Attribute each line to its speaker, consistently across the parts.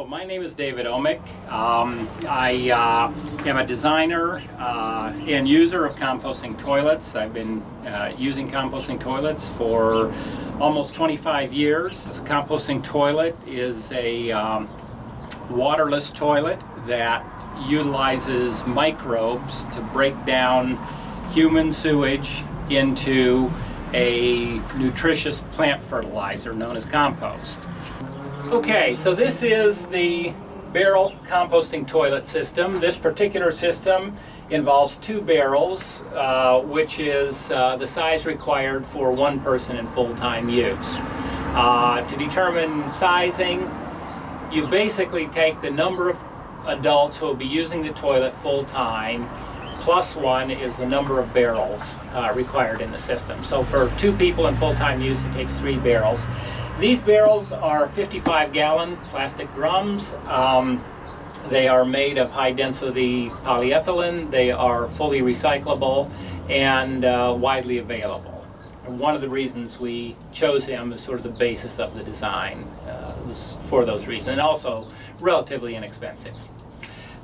Speaker 1: My name is David Omick. I am a designer and user of composting toilets. I've been using composting toilets for almost 25 years. A composting toilet is a waterless toilet that utilizes microbes to break down human sewage into a nutritious plant fertilizer known as compost. Okay, so this is the barrel composting toilet system. This particular system involves 2 barrels, which is the size required for 1 person in full-time use. To determine sizing, you basically take the number of adults who will be using the toilet full-time, plus 1 is the number of barrels required in the system. So for 2 people in full-time use, it takes 3 barrels. These barrels are 55-gallon plastic drums. They are made of high-density polyethylene. They are fully recyclable and widely available. And one of the reasons we chose them as sort of the basis of the design was for those reasons, and also relatively inexpensive.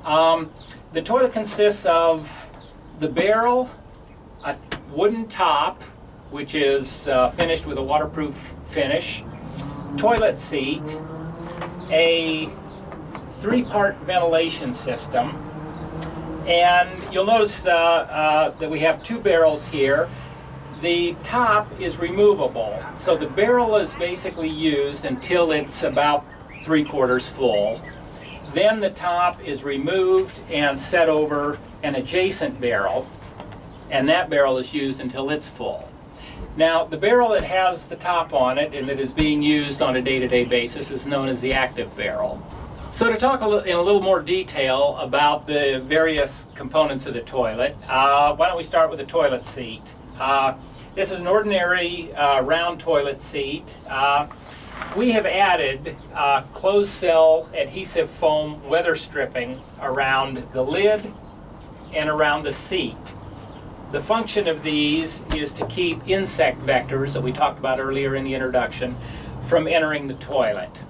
Speaker 1: The toilet consists of the barrel, a wooden top, which is finished with a waterproof finish, toilet seat, a 3-part ventilation system, and you'll notice that we have 2 barrels here. The top is removable, so the barrel is basically used until it's about 3/4 full. Then the top is removed and set over an adjacent barrel, and that barrel is used until it's full. Now, the barrel that has the top on it and that is being used on a day-to-day basis is known as the active barrel. So to talk in a little more detail about the various components of the toilet, why don't we start with the toilet seat. This is an ordinary round toilet seat. We have added closed cell adhesive foam weather stripping around the lid and around the seat. The function of these is to keep insect vectors that we talked about earlier in the introduction from entering the toilet.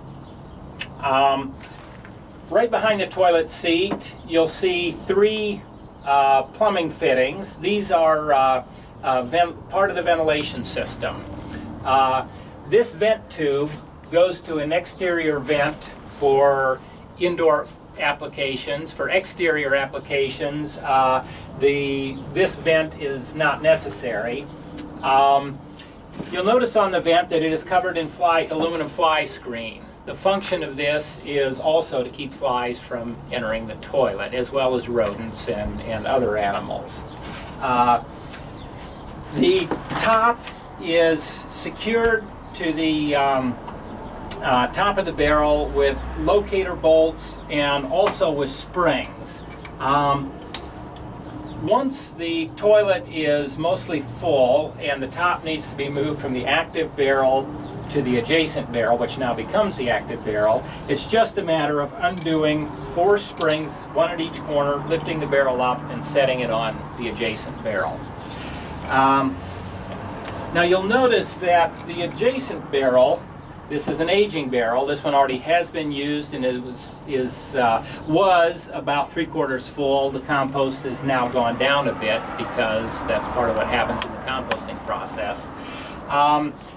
Speaker 1: Right behind the toilet seat, you'll see 3 plumbing fittings. These are part of the ventilation system. This vent tube goes to an exterior vent for indoor applications. For exterior applications, this vent is not necessary. You'll notice on the vent that it is covered in aluminum fly screen. The function of this is also to keep flies from entering the toilet, as well as rodents and other animals. The top is secured to the top of the barrel with locator bolts and also with springs. Once the toilet is mostly full and the top needs to be moved from the active barrel to the adjacent barrel, which now becomes the active barrel, it's just a matter of undoing 4 springs, 1 at each corner, lifting the barrel up and setting it on the adjacent barrel. Now you'll notice that the adjacent barrel, this is an aging barrel. This one already has been used, and it was about 3/4 full. The compost has now gone down a bit because that's part of what happens in the composting process.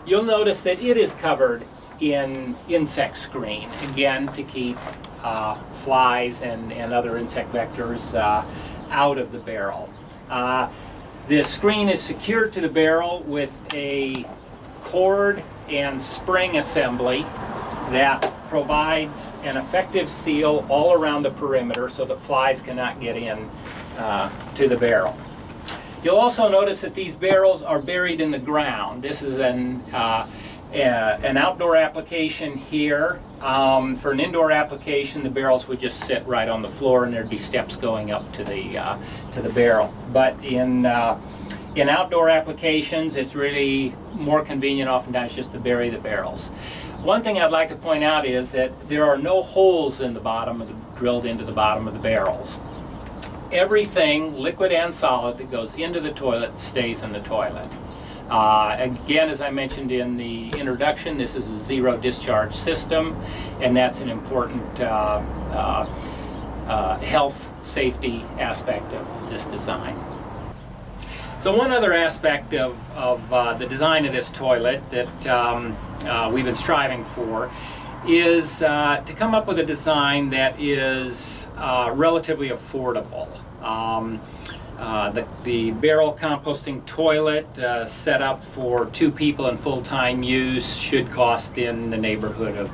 Speaker 1: You'll notice that it is covered in insect screen, again to keep flies and other insect vectors out of the barrel. The screen is secured to the barrel with a cord and spring assembly that provides an effective seal all around the perimeter so that flies cannot get in to the barrel. You'll also notice that these barrels are buried in the ground. This is an outdoor application here. For an indoor application, the barrels would just sit right on the floor and there'd be steps going up to the barrel. But in outdoor applications, it's really more convenient oftentimes just to bury the barrels. One thing I'd like to point out is that there are no holes in the bottom drilled into the bottom of the barrels. Everything, liquid and solid, that goes into the toilet stays in the toilet. Again, as I mentioned in the introduction, this is a zero discharge system, and that's an important health safety aspect of this design. So one other aspect of the design of this toilet that we've been striving for is to come up with a design that is relatively affordable. The barrel composting toilet set up for 2 people in full-time use should cost in the neighborhood of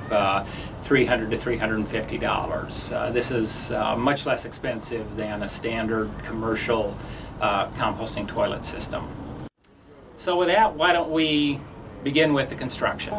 Speaker 1: $300 to $350. This is much less expensive than a standard commercial composting toilet system. So with that, why don't we begin with the construction?